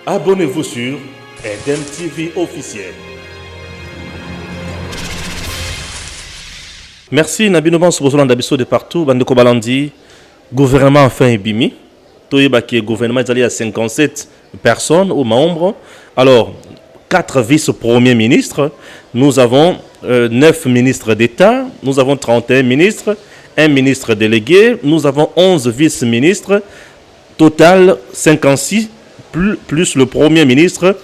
Abonnez-vous sur Eden TV officiel. Merci Nabino Ban Sobosolan Dabiso de partout. Bandeko Balandi, gouvernement enfin Ebimi. Toyeba qui est gouvernement, il y a 57 personnes ou membres. Alors, 4 vice-premiers ministres. Nous avons 9 ministres d'État. Nous avons 31 ministres. Un ministre délégué. Nous avons 11 vice-ministres. Total 56 plus le premier ministre.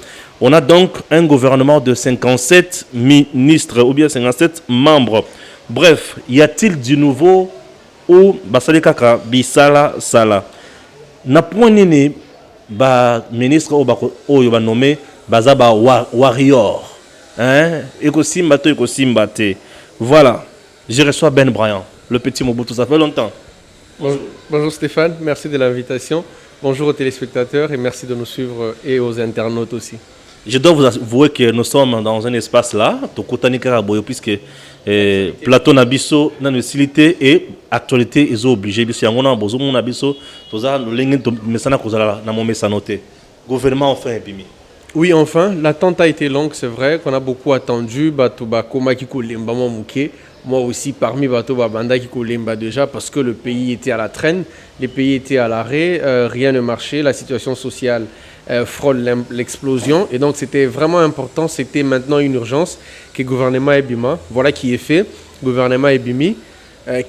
On a donc un gouvernement de 57 ministres ou bien 57 membres. Bref, y a-t-il du nouveau ou basali kaka bisala sala na point nini ba ministre o ba nommé baza ba warrior hein ekosimba to ekosimba te. Voilà, je reçois Ben Brian, le petit Mobutu, ça fait longtemps. Bonjour Stéphane, merci de l'invitation. Bonjour aux téléspectateurs et merci de nous suivre et aux internautes aussi. Je dois vous avouer que nous sommes dans un espace là, puisque plateau Nabiso, dans utilité et actualité, ils ont obligé. Gouvernement enfin imprimé. Oui, enfin, l'attente a été longue, c'est vrai qu'on a beaucoup attendu. Moi aussi, parmi Bato Babanda qui Kolemba déjà, parce que le pays était à la traîne, les pays étaient à l'arrêt, rien ne marchait, la situation sociale frôle l'explosion. Et donc, c'était vraiment important, c'était maintenant une urgence que le gouvernement Ebima, voilà qui est fait, gouvernement Ebimi.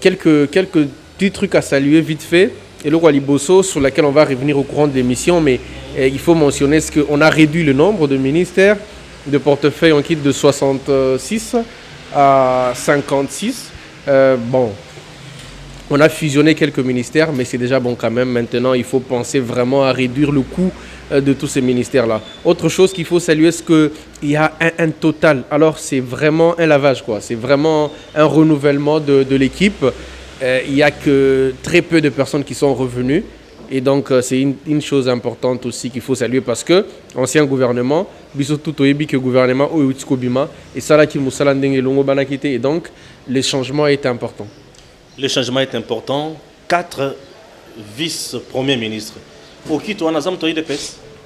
Quelques petits trucs à saluer vite fait. Et le Waliboso, sur laquelle on va revenir au courant de l'émission, mais il faut mentionner ce qu'on a réduit le nombre de ministères, de portefeuilles, on quitte de 66 à 56. Bon, on a fusionné quelques ministères, mais c'est déjà bon quand même. Maintenant, il faut penser vraiment à réduire le coût de tous ces ministères-là. Autre chose qu'il faut saluer, c'est qu'il y a un total. Alors, c'est vraiment un lavage, quoi. C'est vraiment un renouvellement de l'équipe. Il n'y a que très peu de personnes qui sont revenues. Et donc, c'est une chose importante aussi qu'il faut saluer parce que l'ancien gouvernement, que gouvernement et Salaki Moussalandeng et Longo Banakite. Et donc, le changement est important. Le changement est important. 4 vice-premiers ministres.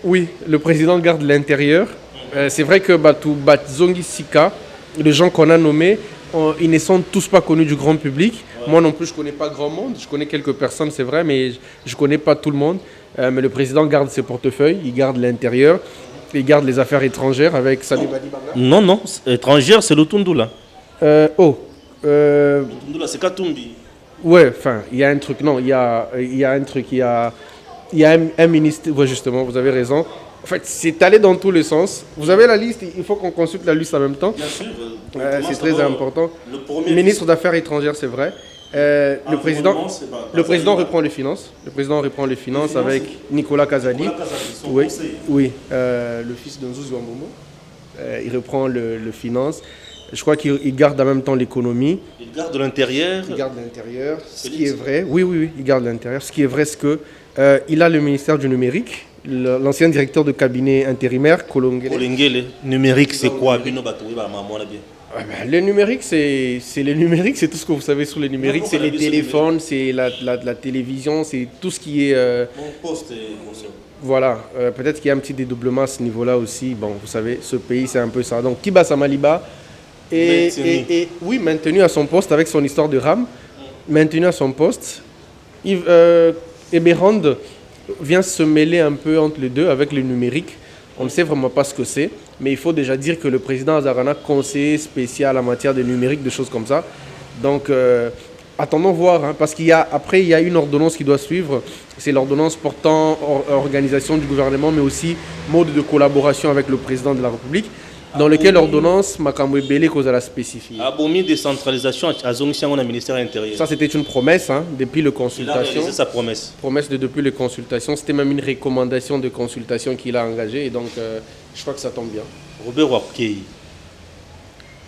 Oui, le président garde l'intérieur. C'est vrai que Batzongi Sika, les gens qu'on a nommés, ils ne sont tous pas connus du grand public. Ouais. Moi non plus, je ne connais pas grand monde. Je connais quelques personnes, c'est vrai, mais je ne connais pas tout le monde. Mais le président garde ses portefeuilles, il garde l'intérieur, il garde les affaires étrangères avec Sali Badibanga. Non, étrangère, c'est le Tundula. Le Tundula, c'est Katumbi. Ouais, enfin, il y a un truc, non, il y a un truc, il y a un ministre, ouais, justement, vous avez raison. En fait, c'est allé dans tous les sens. Vous avez la liste, il faut qu'on consulte la liste en même temps. Bien sûr. C'est très important. Le ministre d'Affaires étrangères, c'est vrai. Le président reprend les finances. Le président reprend les finances avec Nicolas Kazali. Oui, le fils de Nzouzou Amomo. Il reprend le finance. Je crois qu'il garde en même temps l'économie. Il garde l'intérieur. Il garde l'intérieur. Ce qui est vrai, oui, il garde l'intérieur. Ce qui est vrai, c'est qu'il a le ministère du numérique. L'ancien directeur de cabinet intérimaire, Kolongele. Numérique, c'est quoi? Le numérique, c'est tout ce que vous savez sur le numérique. C'est les téléphones, c'est la télévision, c'est tout ce qui est... Mon poste voilà, peut-être qu'il y a un petit dédoublement à ce niveau-là aussi. Bon, vous savez, ce pays, c'est un peu ça. Donc, Kiba Samaliba est oui, maintenu à son poste avec son histoire de rame. Maintenu à son poste. Eberand vient se mêler un peu entre les deux avec le numérique. On ne sait vraiment pas ce que c'est, mais il faut déjà dire que le président Azarana conseiller spécial en matière de numérique, de choses comme ça. Donc, attendons voir, hein, parce qu'il y a une ordonnance qui doit suivre. C'est l'ordonnance portant organisation du gouvernement, mais aussi mode de collaboration avec le président de la République, dans lequel l'ordonnance Makamwe Bele cause à la spécifier. Abomi décentralisation à Zongishan au ministère intérieur. Ça, c'était une promesse, hein, depuis les consultations. C'est sa promesse. Promesse depuis les consultations. C'était même une recommandation de consultation qu'il a engagée. Et donc, je crois que ça tombe bien. Robert Wakei.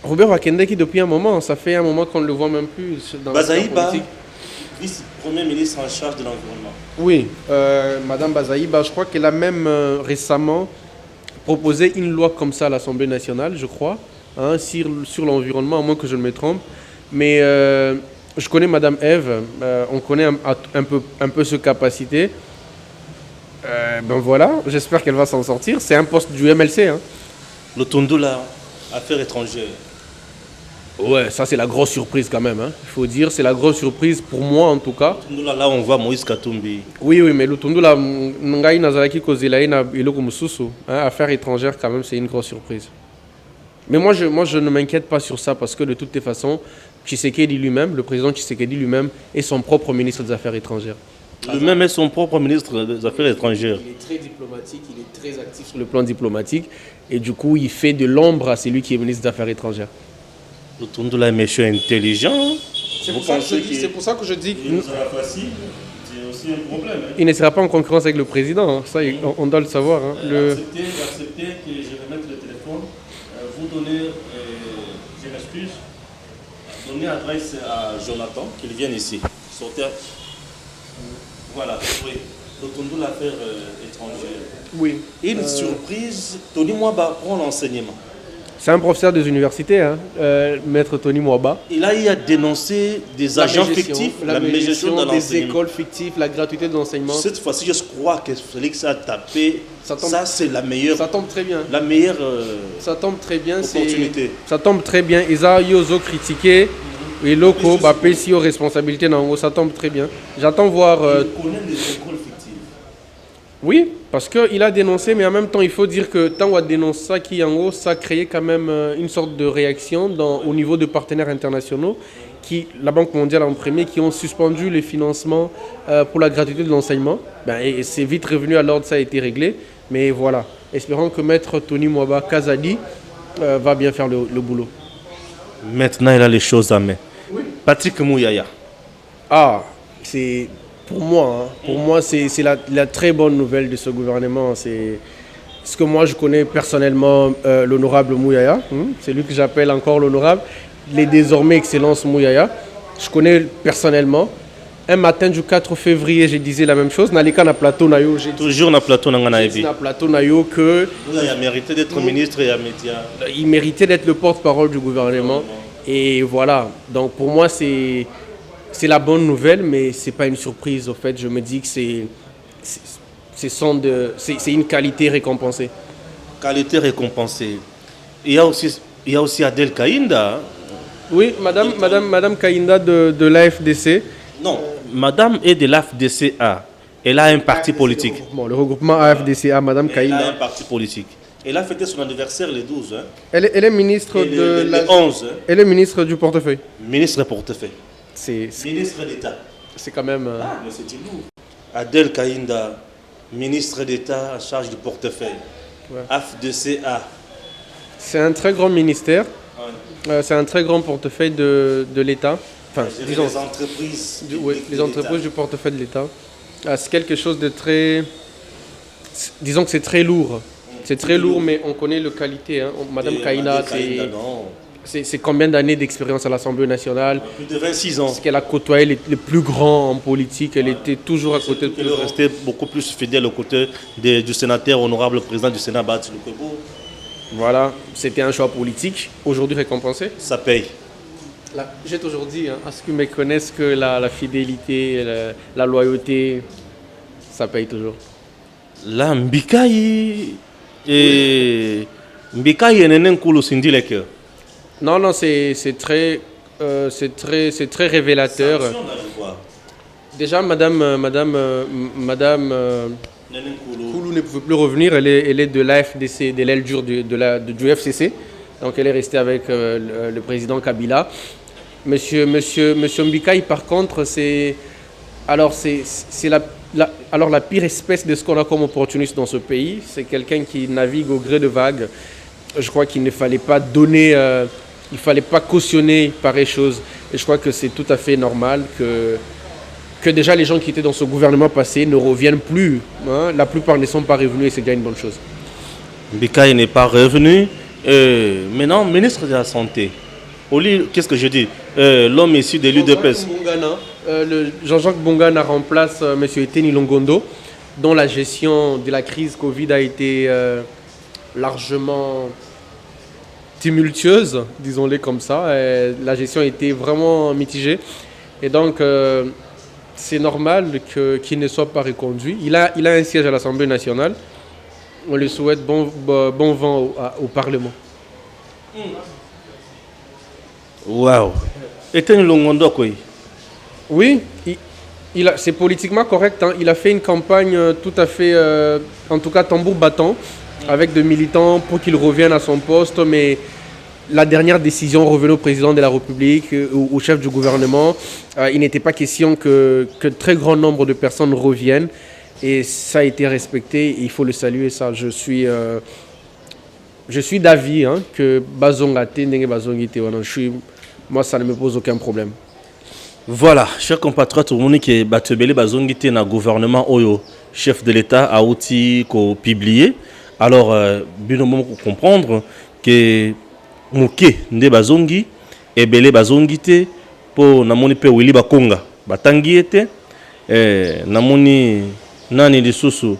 Robert Wakende qui, depuis un moment, ça fait un moment qu'on ne le voit même plus dans la politique. Vice-premier ministre en charge de l'environnement. Oui, Madame Bazaïba, je crois qu'elle a même récemment proposé une loi comme ça à l'Assemblée nationale, je crois, hein, sur l'environnement, à moins que je ne me trompe. Mais je connais Madame Eve, on connaît un peu ses capacités. Ben voilà, j'espère qu'elle va s'en sortir. C'est un poste du MLC. Hein. Le Tundula, affaires étrangères. Ouais, ça c'est la grosse surprise quand même. Hein. Il faut dire, c'est la grosse surprise pour moi en tout cas. Tundula, là, on voit Moïse Katumbi. Oui, mais le Tundula, Ngai Nazaraki Kozelaïna Iloko Mususu, affaires étrangères quand même, c'est une grosse surprise. Mais moi, je ne m'inquiète pas sur ça parce que de toutes les façons, Tshisekedi lui-même, le président Tshisekedi lui-même, est son propre ministre des Affaires étrangères. Lui-même est son propre ministre des Affaires étrangères. Il est très diplomatique, il est très actif sur le plan diplomatique et du coup, il fait de l'ombre à celui qui est ministre des Affaires étrangères. Le Tundula est monsieur intelligent. C'est pour ça que je dis Il sera facile. C'est aussi un problème. il ne sera pas en concurrence avec le président. Hein. Ça, on doit le savoir. Hein. Acceptez que je remette le téléphone. Vous donnez, je m'excuse, donnez adresse à Jonathan, qu'il vienne ici. Sortez. Voilà, oui. Le Tundula affaires étrangères. Oui. Une surprise, Tony Mwaba prend l'enseignement. C'est un professeur des universités, hein, maître Tony Mwaba. Il a eu à dénoncer des agents fictifs, la mégestion dans des l'enseignement. écoles fictives, la gratuité de l'enseignement. Cette fois-ci, je crois que Félix a tapé. Ça, c'est la meilleure. Ça tombe très bien. La meilleure ça tombe très bien. opportunité. Ça tombe très bien. Isa Yozo critiqué. Et Loko, Pessi aux responsabilités. Ça tombe très bien. J'attends voir. Il connaît les écoles fictives. Oui, parce qu'il a dénoncé, mais en même temps, il faut dire que tant qu'on a dénoncé ça, ça a créé quand même une sorte de réaction au niveau de partenaires internationaux, la Banque mondiale en premier, qui ont suspendu les financements pour la gratuité de l'enseignement. Et c'est vite revenu à l'ordre, ça a été réglé. Mais voilà, espérons que maître Tony Mwaba Kazadi va bien faire le boulot. Maintenant, il a les choses à main. Oui. Patrick Mouyaya. Ah, c'est... Pour moi, c'est la très bonne nouvelle de ce gouvernement. C'est ce que moi, je connais personnellement l'honorable Mouyaya. C'est lui que j'appelle encore l'honorable. Il est désormais Excellence Mouyaya. Je connais personnellement. Un matin du 4 février, je disais la même chose. Nalika na plateau na yo. Toujours na plateau na Ebi. Na plateau na yo que... Il a mérité d'être ministre et à média. Il méritait d'être le porte-parole du gouvernement. Et voilà. Donc pour moi, c'est la bonne nouvelle, mais ce n'est pas une surprise. Au fait, je me dis que c'est une qualité récompensée. Qualité récompensée. Il y a aussi Adel Kainda. Oui, Madame Kainda de l'AFDC. Non, Madame est de l'AFDCA. Elle a un parti politique. Le regroupement AFDCA, Madame Kainda. Elle a un parti politique. Elle a fêté son anniversaire le 12. Hein. Elle est ministre le 11. Hein. Elle est ministre du portefeuille. Ministre portefeuille. Ministre d'État. C'est quand même... mais c'est lourd. Adel Kainda, ministre d'État en charge du portefeuille. Ouais. AFDCA. C'est un très grand ministère. Ouais. C'est un très grand portefeuille de l'État. Enfin, disons, les entreprises. Les entreprises du portefeuille de l'État. C'est quelque chose de très... Disons que c'est très lourd. C'est très lourd, mais on connaît le qualité. Hein. Madame Kainda, c'est combien d'années d'expérience à l'Assemblée nationale? Plus de 26 ans. Parce qu'elle a côtoyé les plus grands en politique. Elle était toujours à côté de... Elle est restée beaucoup plus fidèle aux côtés du sénateur, honorable président du Sénat, Bati Lukwebo. Voilà, c'était un choix politique. Aujourd'hui récompensé. Ça paye. J'ai toujours dit, hein, à ceux qui me connaissent, que la fidélité, la loyauté, ça paye toujours. La Mbikai et Mbikai est Kulu Sindileke. Non, c'est très révélateur. Déjà, Madame Koulou ne pouvait plus revenir. Elle est de l'AFDC, de l'aile dure du FCC. Donc, elle est restée avec le président Kabila. Monsieur Mbikai, par contre, c'est la pire espèce de ce qu'on a comme opportuniste dans ce pays. C'est quelqu'un qui navigue au gré de vagues. Je crois qu'il ne fallait pas donner... il ne fallait pas cautionner pareille chose. Et je crois que c'est tout à fait normal que déjà les gens qui étaient dans ce gouvernement passé ne reviennent plus. Hein. La plupart ne sont pas revenus et c'est déjà une bonne chose. Mbikai n'est pas revenu. Maintenant, ministre de la Santé. Qu'est-ce que je dis? L'homme issu de l'UDPS. Jean-Jacques Bongana remplace M. Eteni Longondo, dont la gestion de la crise Covid a été largement tumultueuse, disons-les comme ça. La gestion a été vraiment mitigée. Et donc, c'est normal qu'il ne soit pas reconduit. Il a un siège à l'Assemblée nationale. On lui souhaite bon vent au Parlement. Waouh. Et tu Longondo, quoi? Oui, c'est politiquement correct. Hein. Il a fait une campagne tout à fait, en tout cas tambour battant, avec des militants pour qu'il revienne à son poste. Mais la dernière décision revenait au président de la République, au chef du gouvernement. Il n'était pas question que très grand nombre de personnes reviennent. Et ça a été respecté. Il faut le saluer. Ça, je suis d'avis hein, que Bazongate, moi, ça ne me pose aucun problème. Voilà, chers compatriotes, on que Batebele Bazongite na gouvernement Oyo, chef de l'État a aussi publié. Alors, bien au comprendre que Mouké Nde Bazongi et Belé Bazongite pour namoni pe Willy Bakonga Batangiete namoni nani lisusu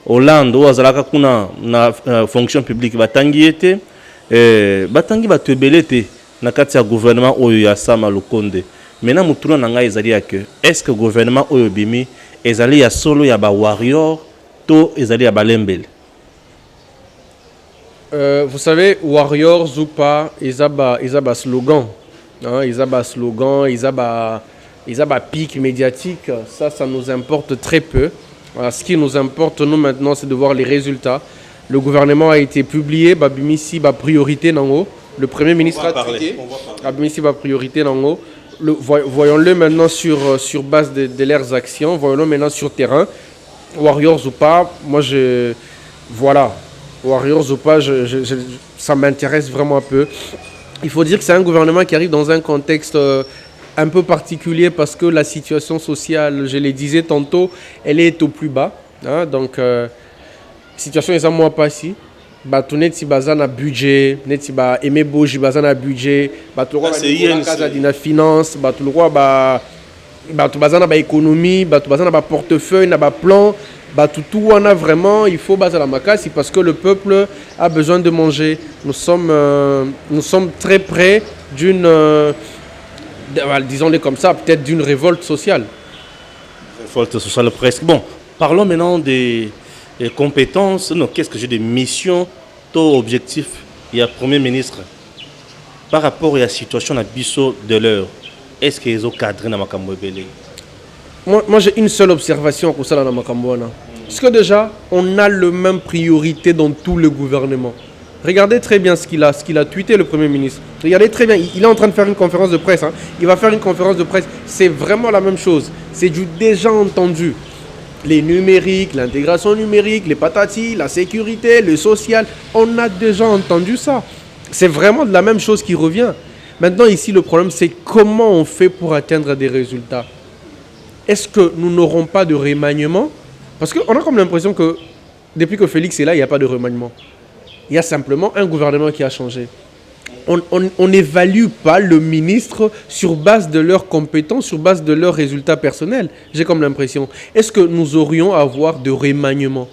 Hollande ou azalaka kuna na fonction publique Batangiete Batangi Batebele te na kati ya gouvernement Oyo ya Sama Lukonde. Maintenant, mutuno nanga ezali que est-ce que le gouvernement Oyo bimi ezali ya solo ya ba warrior to ezali ya balembele? Vous savez, Warriors ou pas, ils ont slogan. Hein, ils ont slogan, ils ont pic médiatique. Ça nous importe très peu. Voilà, ce qui nous importe, nous, maintenant, c'est de voir les résultats. Le gouvernement a été publié, Babimisi, priorité dans haut. Le Premier ministre a tweeté. Babimisi, priorité dans haut. Voyons-le maintenant sur base de leurs actions. Voyons-le maintenant sur terrain. Warriors ou pas, moi, voilà. Warriors ou pas, ça m'intéresse vraiment un peu. Il faut dire que c'est un gouvernement qui arrive dans un contexte un peu particulier parce que la situation sociale, je le disais tantôt, elle est au plus bas. Hein, donc, situation est à moi pas si. Tout net si bazan a budget, net si ba aimé boji bazan a budget, tout le roi ba casa dina finance, tout le roi ba bazan a ba économie, tout bazan a ba portefeuille, na ba plan. Tout on a vraiment, il faut baser la makasi parce que le peuple a besoin de manger. Nous sommes très près d'une, disons-le comme ça, peut-être d'une révolte sociale. Révolte sociale presque. Bon, parlons maintenant des compétences. Non, qu'est-ce que j'ai des missions, taux objectifs? Il y a Premier ministre. Par rapport à la situation à Bisso de l'heure, est-ce qu'ils ont cadré dans ma Kamwebele? Moi j'ai une seule observation pour ça dans Makambouana. Parce que déjà, on a la même priorité dans tout le gouvernement. Regardez très bien ce qu'il a tweeté le Premier ministre. Regardez très bien, il est en train de faire une conférence de presse. Hein. Il va faire une conférence de presse. C'est vraiment la même chose. C'est du déjà entendu. Les numériques, l'intégration numérique, les patatis, la sécurité, le social. On a déjà entendu ça. C'est vraiment de la même chose qui revient. Maintenant ici, le problème, c'est comment on fait pour atteindre des résultats. Est-ce que nous n'aurons pas de remaniement? Parce qu'on a comme l'impression que depuis que Félix est là, il n'y a pas de remaniement. Il y a simplement un gouvernement qui a changé. On n'évalue pas le ministre sur base de leurs compétences, sur base de leurs résultats personnels. J'ai comme l'impression. Est-ce que nous aurions à avoir de remaniement?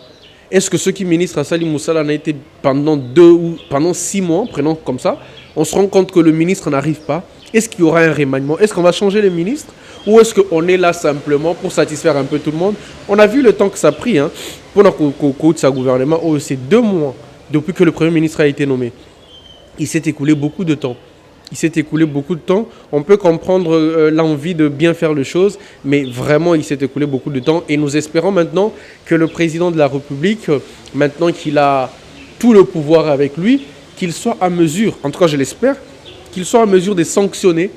Est-ce que ceux qui ministrent à Salim Moussala en a été pendant 6 mois, prenons comme ça, on se rend compte que le ministre n'arrive pas? Est-ce qu'il y aura un remaniement? Est-ce qu'on va changer les ministres? Ou est-ce qu'on est là simplement pour satisfaire un peu tout le monde? On a vu le temps que ça a pris hein, pour notre gouvernement. Oh, c'est 2 mois depuis que le Premier ministre a été nommé. Il s'est écoulé beaucoup de temps. On peut comprendre l'envie de bien faire les choses, mais vraiment, il s'est écoulé beaucoup de temps. Et nous espérons maintenant que le président de la République, maintenant qu'il a tout le pouvoir avec lui, qu'il soit à mesure, en tout cas je l'espère, qu'il soit à mesure de sanctionner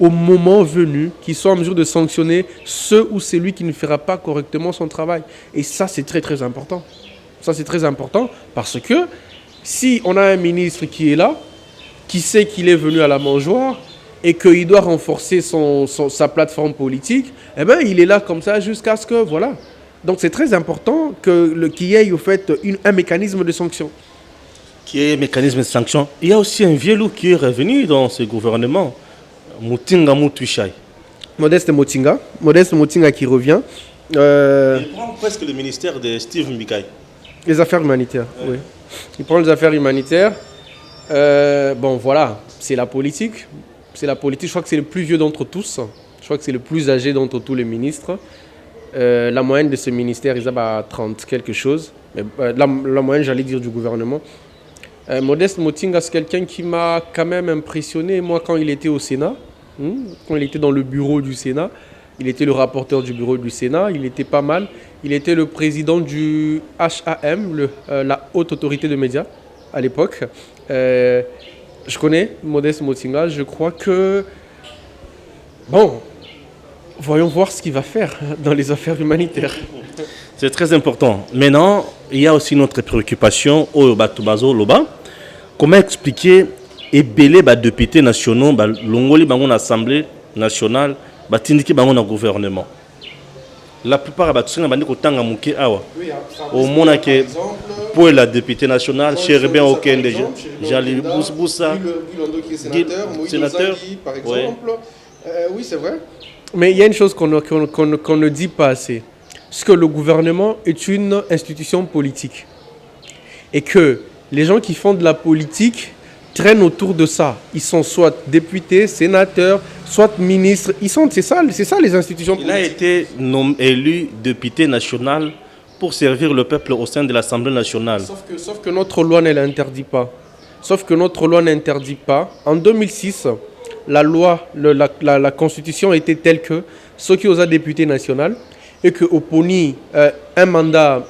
au moment venu, qu'il soit en mesure de sanctionner ceux ou celui qui ne fera pas correctement son travail. Et ça, c'est très très important. Ça, c'est très important parce que si on a un ministre qui est là, qui sait qu'il est venu à la mangeoire et qu'il doit renforcer sa plateforme politique, eh ben, il est là comme ça jusqu'à ce que, voilà. Donc c'est très important qu'il y ait au fait un mécanisme de sanction. Qu'il y ait un mécanisme de sanction. Il y a aussi un vieux loup qui est revenu dans ce gouvernement. Moutinga Moutouchai. Modeste Motinga qui revient. Il prend presque le ministère de Steve Mbikai. Les affaires humanitaires, oui. Il prend les affaires humanitaires. Bon, voilà, c'est la politique. Je crois que c'est le plus vieux d'entre tous. Je crois que c'est le plus âgé d'entre tous les ministres. La moyenne de ce ministère, ils ont 30 quelque chose. Mais, la moyenne, j'allais dire, du gouvernement. Modeste Motinga, c'est quelqu'un qui m'a quand même impressionné, moi, quand il était au Sénat, quand il était dans le bureau du Sénat. Il était le rapporteur du bureau du Sénat, il était pas mal. Il était le président du HAM, la Haute Autorité de Médias, à l'époque. Je connais Modeste Motinga, je crois que... Bon, voyons voir ce qu'il va faire dans les affaires humanitaires. C'est très important. Maintenant, il y a aussi notre préoccupation au Batubazo Loba. Comment expliquer et belé députés nationaux, l'ongoli bangon assemblée nationale, batindiki bangon gouvernement. La plupart des gens qui ont été au moins que pour la députée nationale, Chérébien Oken, Jali Boussa, sénateur, par exemple. Oui, c'est vrai. Mais il y a une chose qu'on ne dit pas assez. C'est que le gouvernement est une institution politique. Et que les gens qui font de la politique traînent autour de ça. Ils sont soit députés, sénateurs, soit ministres. C'est ça les institutions politiques. Il a été élu député national pour servir le peuple au sein de l'Assemblée nationale. Sauf que notre loi ne l'interdit pas. En 2006, la loi, la constitution était telle que ceux qui osent député national et que Oponi un mandat,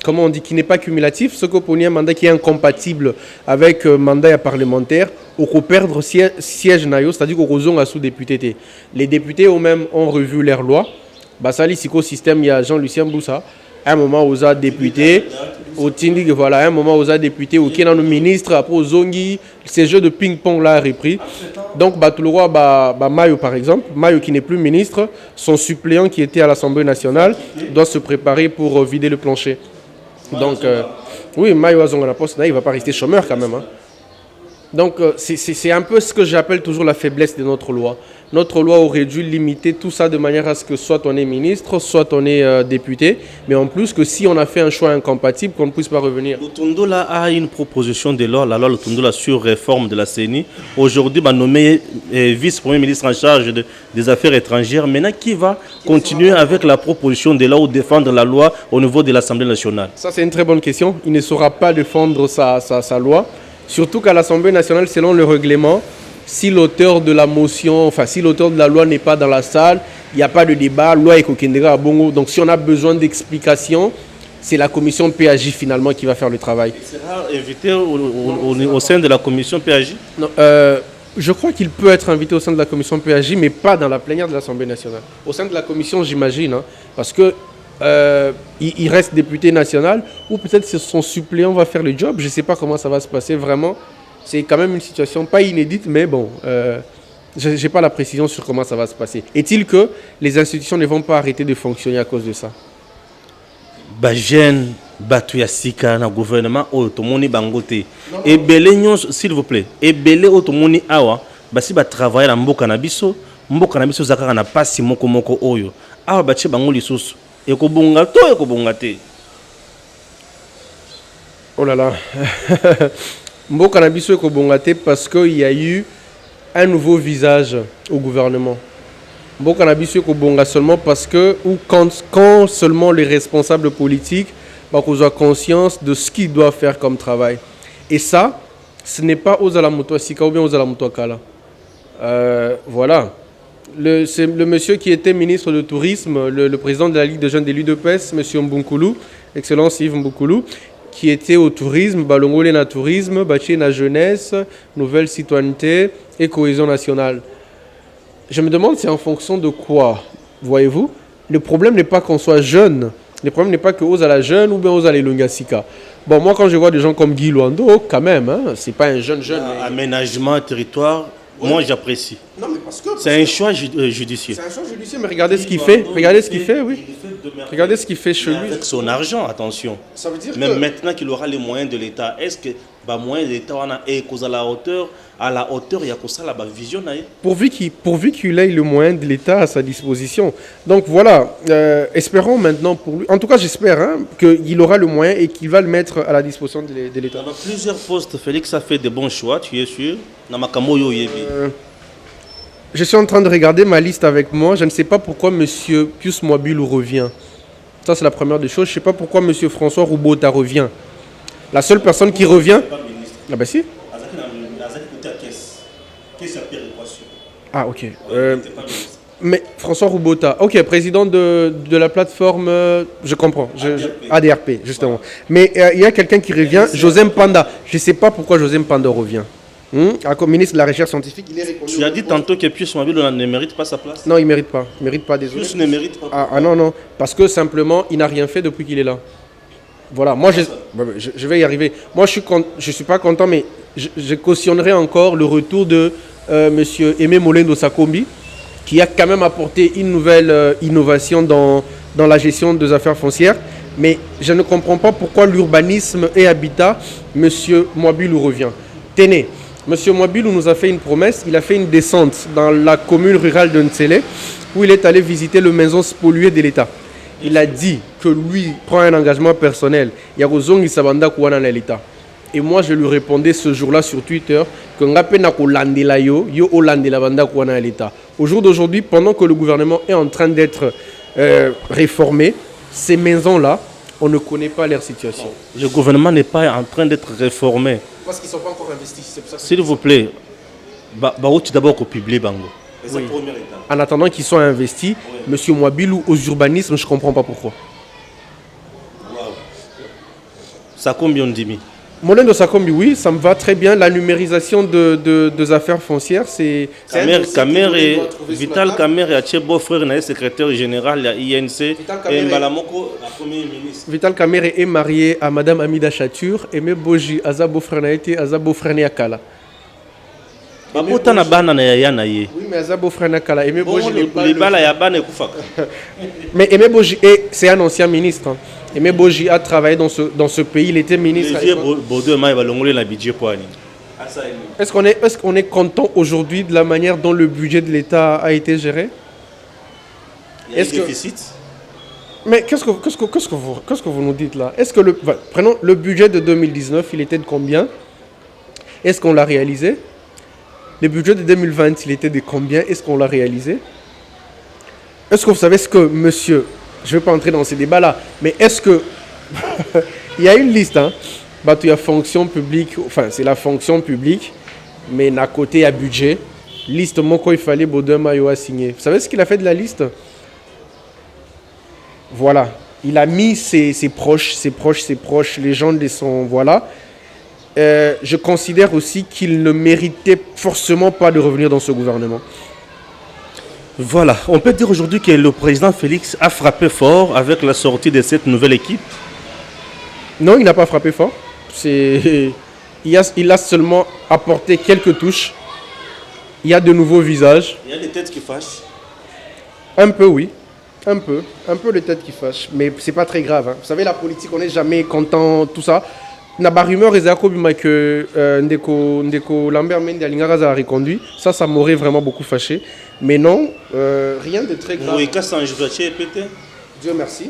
comment on dit, qui n'est pas cumulatif, ceux qui Oponi un mandat qui est incompatible avec mandat parlementaire, ou qu'on perdre siège naïo, c'est-à-dire qu'on a sous député. Les députés eux-mêmes ont revu leur loi. Ça, le système, il y a Jean-Lucien Boussa. À un moment, aux députés, au Tindig, voilà, à un moment, aux députés, au Kenan ministre, après au Zongi, ces jeux de ping-pong là repris. Donc, tout le roi, Mayo par exemple, Mayo qui n'est plus ministre, son suppléant qui était à l'Assemblée nationale, doit se préparer pour vider le plancher. Donc, oui, Mayo Azongana Poste, il ne va pas rester chômeur quand même. Hein. Donc, c'est un peu ce que j'appelle toujours la faiblesse de notre loi. Notre loi aurait dû limiter tout ça de manière à ce que soit on est ministre, soit on est député, mais en plus que si on a fait un choix incompatible, qu'on ne puisse pas revenir. Lutundola a une proposition de loi, la loi Lutundola sur réforme de la CENI. Aujourd'hui, nommé vice-premier ministre en charge des affaires étrangères. Maintenant, qui va continuer avec la proposition de loi ou défendre la loi au niveau de l'Assemblée nationale? Ça, c'est une très bonne question. Il ne saura pas défendre sa loi. Surtout qu'à l'Assemblée nationale, selon le règlement, si l'auteur de la motion, si l'auteur de la loi n'est pas dans la salle, il n'y a pas de débat, loi est kokendera à bongo. Donc si on a besoin d'explications, c'est la commission PAJ finalement qui va faire le travail. Il sera invité au sein de la commission PAJ? Non, je crois qu'il peut être invité au sein de la commission PAJ, mais pas dans la plénière de l'Assemblée nationale. Au sein de la commission, j'imagine, hein, parce que il reste député national, ou peut-être son suppléant va faire le job. Je ne sais pas comment ça va se passer vraiment. C'est quand même une situation pas inédite, mais bon, je n'ai pas la précision sur comment ça va se passer. Est-il que les institutions ne vont pas arrêter de fonctionner à cause de ça? Jeune Batuyasika na gouvernement otomoni bangote. Et belé s'il vous plaît. Et belé otomoni awa basi ba travailler na mboka na biso zakaka na pasi moko oyo. Awa bache bango lisusu. Ekobonga to ekobonga te. Oh là là. Mboka na biso ekobonga te parce qu'il y a eu un nouveau visage au gouvernement. Mboka na biso ekobonga seulement parce que ou quand seulement les responsables politiques ont conscience de ce qu'ils doivent faire comme travail. Et ça, ce n'est pas aux Alamuto Sika ou bien aux Alamuto Kala. Voilà. C'est le monsieur qui était ministre de Tourisme, le président de la Ligue de jeunes de l'UDPS, M. Mboukoulou, Excellence Yves Mboukoulou, qui était au tourisme, Balongolé na tourisme, Baché na jeunesse, nouvelle citoyenneté et cohésion nationale. Je me demande c'est en fonction de quoi, voyez-vous? Le problème n'est pas qu'on soit jeune, le problème n'est pas que aux à la jeune ou bien aux à l'Elongasika. Bon, moi quand je vois des gens comme Guy Luando, quand même, hein, c'est pas un jeune. Aménagement, territoire. Ouais. Moi, j'apprécie. Non, mais parce que c'est un choix judicieux. C'est un choix judicieux, mais regardez ce qu'il fait. Regardez ce qu'il fait, oui. Regardez ce qu'il fait chez lui. Avec son argent, attention. Ça veut dire même que... maintenant qu'il aura les moyens de l'État, est-ce que les moyens de l'État est à la hauteur, il y a la vision? Pourvu qu'il ait le moyen de l'État à sa disposition. Donc voilà, espérons maintenant pour lui. En tout cas, j'espère qu'il aura le moyen et qu'il va le mettre à la disposition de l'État. Dans plusieurs postes, Félix a fait de bons choix, tu es sûr? Je suis en train de regarder ma liste avec moi. Je ne sais pas pourquoi M. Pius Mwabilou revient. Ça, c'est la première des choses. Je ne sais pas pourquoi M. François Roubota revient. La seule personne qui revient... Ah ben si. Ah ok. Mais François Roubota, ok, président de la plateforme, je comprends, ADRP, justement. Mais il y a quelqu'un qui revient, José Mpanda. Je ne sais pas pourquoi José Mpanda revient. Comme ministre de la Recherche scientifique, il est reconnu. Tu as dit tantôt que Pius Mwabilou ne mérite pas sa place. Non, il ne mérite pas. Il ne mérite pas, désolé. Pius ne mérite pas. Ah non, non. Parce que simplement, il n'a rien fait depuis qu'il est là. Voilà, moi je vais y arriver. Moi je suis pas content, mais je cautionnerai encore le retour de monsieur Aimé Molendo Sakombi, qui a quand même apporté une nouvelle innovation dans la gestion des affaires foncières. Mais je ne comprends pas pourquoi l'urbanisme et habitat, monsieur Mwabilou revient. Tenez, monsieur Mwabilou nous a fait une promesse, il a fait une descente dans la commune rurale de Ntsele, où il est allé visiter le maison spoliée de l'État. Il a dit que lui prend un engagement personnel. Il y a Rozongi Sabanda Kouana l'État. Et moi, je lui répondais ce jour-là sur Twitter que Ngapena Kolandela yo Olandela Banda Kouana l'État. Au jour d'aujourd'hui, pendant que le gouvernement est en train d'être réformé, ces maisons-là, on ne connaît pas leur situation. Le gouvernement n'est pas en train d'être réformé. Parce qu'ils ne sont pas encore investis. S'il vous plaît, tu d'abord au public Bango. Oui. En attendant qu'ils soient investis, oui. M. Mwabilou aux urbanismes, je ne comprends pas pourquoi. Wow. Ça combien d'imi? Molendo Sakombi, oui, ça me va très bien. La numérisation des affaires foncières, c'est... Vital Kamer et Achebo, frère, secrétaire général de l'INC, et Mbalamoko, premier ministre. Vital Kamer est marié à Mme Amida Chatur, et M. Boji, Azabo Franaïti, Azabo Franiakala. Oui, mais Azabo Franiakala, Aimé Boji n'est pas... Mais Aimé Boji, c'est un ancien ministre. Aimé Boji a travaillé dans ce pays, il était ministre. Est-ce qu'on est content aujourd'hui de la manière dont le budget de l'État a été géré? Il y a un déficit. Mais qu'est-ce que vous nous dites là? Est-ce que prenons le budget de 2019, il était de combien? Est-ce qu'on l'a réalisé? Le budget de 2020, il était de combien? Est-ce qu'on l'a réalisé? Est-ce que vous savez ce que monsieur... Je ne vais pas entrer dans ces débats-là, mais est-ce que... il y a une liste, hein? Il y a fonction publique, enfin c'est la fonction publique, mais à côté il y a budget. Liste, moi, il fallait Baudouin Mayo a signé. Vous savez ce qu'il a fait de la liste? Voilà. Il a mis ses proches, les gens de son... Voilà. Je considère aussi qu'il ne méritait forcément pas de revenir dans ce gouvernement. Voilà, on peut dire aujourd'hui que le président Félix a frappé fort avec la sortie de cette nouvelle équipe. Non, il n'a pas frappé fort. Il a seulement apporté quelques touches. Il y a de nouveaux visages. Il y a des têtes qui fâchent. Un peu, oui. Un peu les têtes qui fâchent. Mais c'est pas très grave. Hein. Vous savez, la politique, on n'est jamais content, tout ça. Naba rumeur que Ndeko Lambert Mende Alingaraza a reconduit. Ça m'aurait vraiment beaucoup fâché. Mais non, rien de très grave. Dieu merci.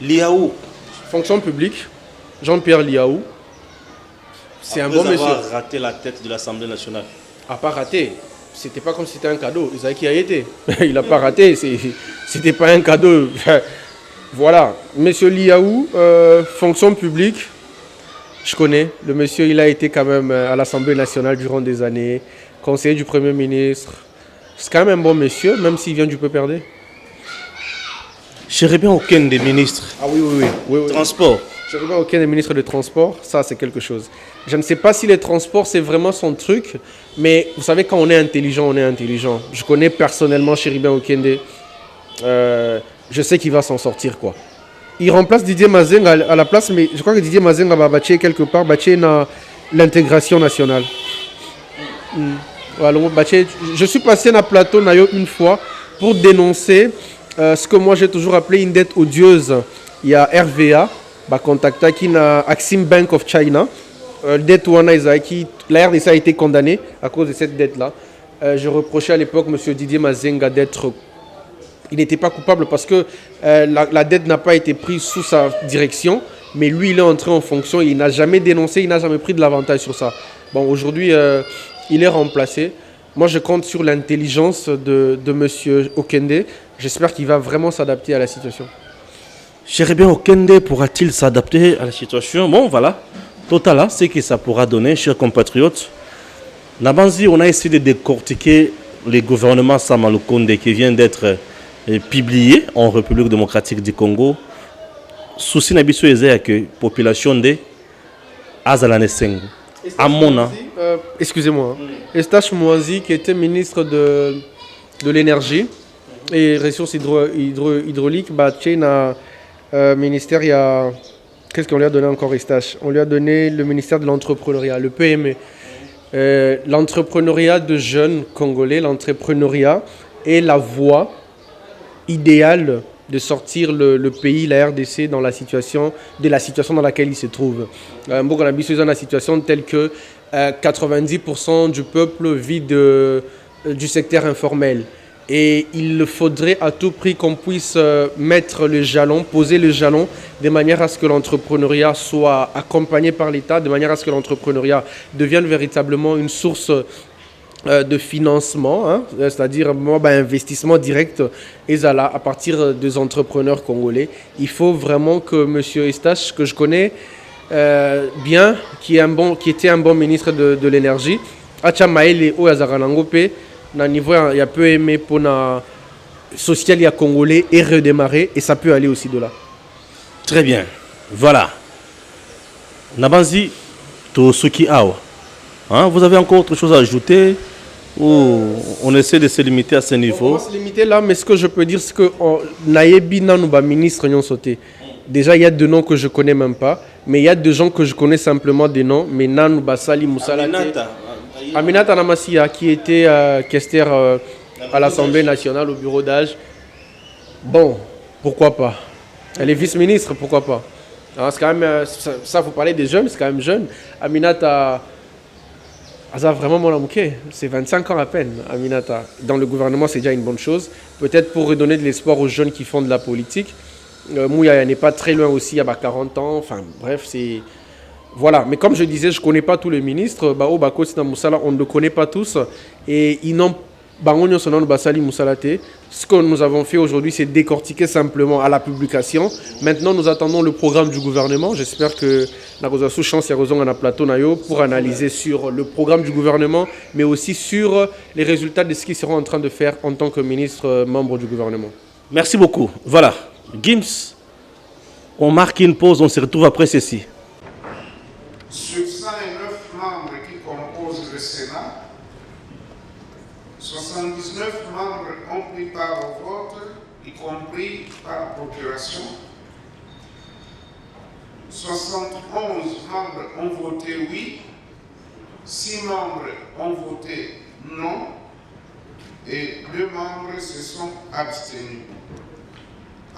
Liaou. Fonction publique. Jean-Pierre Liaou. C'est un bon monsieur. Après raté la tête de l'Assemblée nationale. Ah, pas raté. C'était pas comme si c'était un cadeau. Isaac y a été. Il n'a pas raté. C'était pas un cadeau. Voilà. Monsieur Liaou, fonction publique. Je connais. Le monsieur, il a été quand même à l'Assemblée nationale durant des années. Conseiller du Premier ministre. C'est quand même un bon monsieur, même s'il vient du PPRD. Chéribien aucun des ministres. Ah oui. Transport. Chéribien aucun des ministres de transport, ça c'est quelque chose. Je ne sais pas si les transports c'est vraiment son truc, mais vous savez quand on est intelligent, on est intelligent. Je connais personnellement Chéribien Okende. Je sais qu'il va s'en sortir quoi. Il remplace Didier Mazenga à la place, mais je crois que Didier Mazenga va battre quelque part, battre l'intégration nationale. Voilà, je suis passé dans le plateau une fois pour dénoncer ce que moi j'ai toujours appelé une dette odieuse. Il y a RVA, contacté qui na Axim Bank of China. Dette la RDC a été condamnée à cause de cette dette-là. Je reprochais à l'époque M. Didier Mazenga d'être... Il n'était pas coupable parce que la dette n'a pas été prise sous sa direction, mais lui il est entré en fonction, il n'a jamais dénoncé, il n'a jamais pris de l'avantage sur ça. Bon, aujourd'hui... il est remplacé. Moi, je compte sur l'intelligence de M. Okende. J'espère qu'il va vraiment s'adapter à la situation. Cherubin Okende pourra-t-il s'adapter à la situation? Bon, voilà. Total, ce que ça pourra donner, chers compatriotes. Nabanzi, on a essayé de décortiquer le gouvernement Samalukonde qui vient d'être publié en République démocratique du Congo. Souci Nabiso est que la population de Azalaneseng. Amona. Excusez-moi. Eustache Moazi, qui était ministre de l'énergie et ressources hydrauliques, ministère, il y a... Qu'est-ce qu'on lui a donné encore, Eustache? On lui a donné le ministère de l'entrepreneuriat, le PME. L'entrepreneuriat de jeunes Congolais, l'entrepreneuriat est la voie idéale de sortir le pays, la RDC, de la situation dans laquelle il se trouve. On a besoin dans la situation telle que 90% du peuple vit du secteur informel. Et il faudrait à tout prix qu'on puisse mettre le jalon, poser le jalon, de manière à ce que l'entrepreneuriat soit accompagné par l'État, de manière à ce que l'entrepreneuriat devienne véritablement une source de financement, hein, c'est-à-dire investissement direct à partir des entrepreneurs congolais. Il faut vraiment que M. Eustache, que je connais bien, qui était un bon ministre de l'énergie, Achamaele Oyazaranangope, na niveau il y a peu aimé pour la social et congolais et redémarrer, et ça peut aller aussi de là. Très bien. Voilà. Nabanzi Tosuki Awa. Hein, vous avez encore autre chose à ajouter ou on essaie de se limiter à ce niveau? On va se limiter là, mais ce que je peux dire, c'est que Nayebi Nanouba ministre Nyon sauté. Déjà, il y a deux noms que je connais même pas, mais il y a deux gens que je connais simplement des noms, mais Nanouba Sali Moussala. Aminata Namassia, qui était questeur à l'Assemblée nationale au bureau d'âge. Bon, pourquoi pas? Elle est vice-ministre, pourquoi pas? Alors, c'est quand même, ça, vous parlez des jeunes, c'est quand même jeune. Aminata, ça vraiment mon amouké. C'est 25 ans à peine, Aminata. Dans le gouvernement, c'est déjà une bonne chose. Peut-être pour redonner de l'espoir aux jeunes qui font de la politique. Mouya n'est pas très loin aussi, il y a 40 ans. Enfin, bref, c'est... Voilà, mais comme je disais, je ne connais pas tous les ministres. On ne le connaît pas tous. Et ils n'ont ce que nous avons fait aujourd'hui, c'est décortiquer simplement à la publication. Maintenant, nous attendons le programme du gouvernement. J'espère que nous avons chance de plateau pour analyser sur le programme du gouvernement, mais aussi sur les résultats de ce qu'ils seront en train de faire en tant que ministre membre du gouvernement. Merci beaucoup. Voilà, Gims, on marque une pause, on se retrouve après ceci. Sur 109 membres qui composent le Sénat, 79 membres ont pris part au vote, y compris par procuration. 71 membres ont voté oui, 6 membres ont voté non et 2 membres se sont abstenus.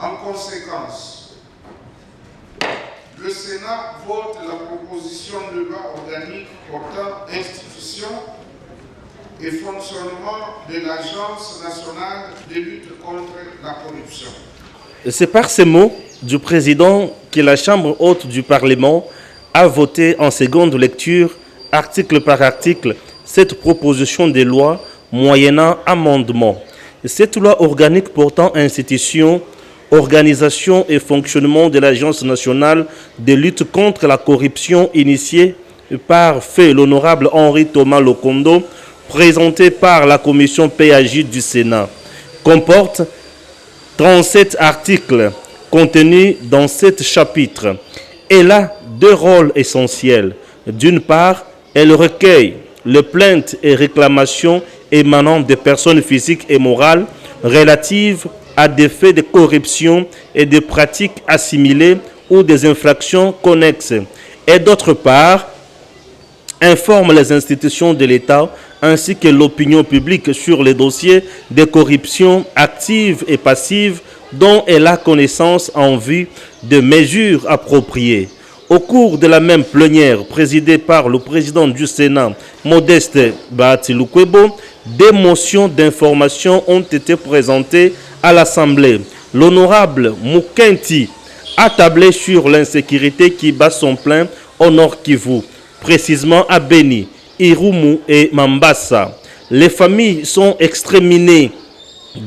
En conséquence, le Sénat vote la proposition de loi organique portant institution et fonctionnement de l'Agence nationale de lutte contre la corruption. C'est par ces mots du président que la Chambre haute du Parlement a voté en seconde lecture, article par article, cette proposition de loi moyennant amendement. Cette loi organique portant institution, organisation et fonctionnement de l'Agence nationale de lutte contre la corruption initiée par fait l'honorable Henri Thomas Lokondo, présenté par la commission PAJ du Sénat, comporte 37 articles contenus dans 7 chapitres. Elle a 2 rôles essentiels. D'une part, elle recueille les plaintes et réclamations émanant des personnes physiques et morales relatives à des faits de corruption et des pratiques assimilées ou des infractions connexes. Et d'autre part, informe les institutions de l'État ainsi que l'opinion publique sur les dossiers de corruption active et passive dont elle a connaissance en vue de mesures appropriées. Au cours de la même plénière présidée par le président du Sénat, Modeste Bahati-Lukwebo, des motions d'information ont été présentées à l'Assemblée. L'honorable Mukenti a tablé sur l'insécurité qui bat son plein au Nord Kivu, précisément à Beni, Irumu et Mambasa. Les familles sont exterminées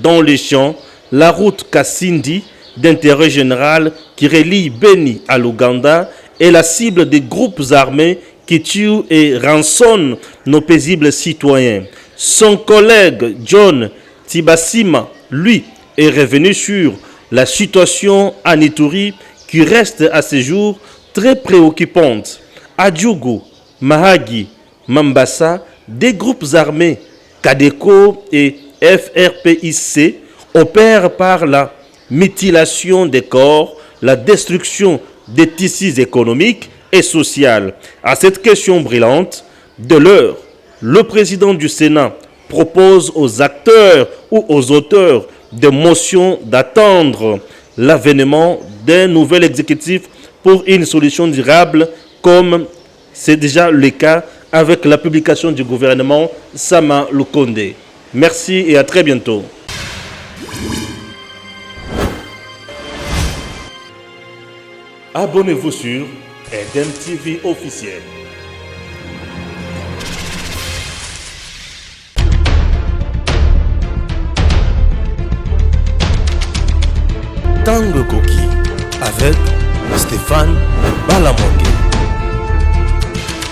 dans les champs. La route Kassindi d'intérêt général qui relie Beni à l'Ouganda est la cible des groupes armés qui tuent et rançonnent nos paisibles citoyens. Son collègue John Tibasima, lui, est revenu sur la situation à Ituri qui reste à ce jour très préoccupante. À Djougou, Mahagi, Mambasa, des groupes armés, Kadeko et FRPIC, opèrent par la mutilation des corps, la destruction des tissus économiques et sociaux. À cette question brûlante de l'heure, le président du Sénat propose aux acteurs ou aux auteurs de motions d'attendre l'avènement d'un nouvel exécutif pour une solution durable, comme c'est déjà le cas avec la publication du gouvernement Sama Lukonde. Merci et à très bientôt. Abonnez-vous sur Eden TV officiel. Tango Koki avec Stéphane Balamoke.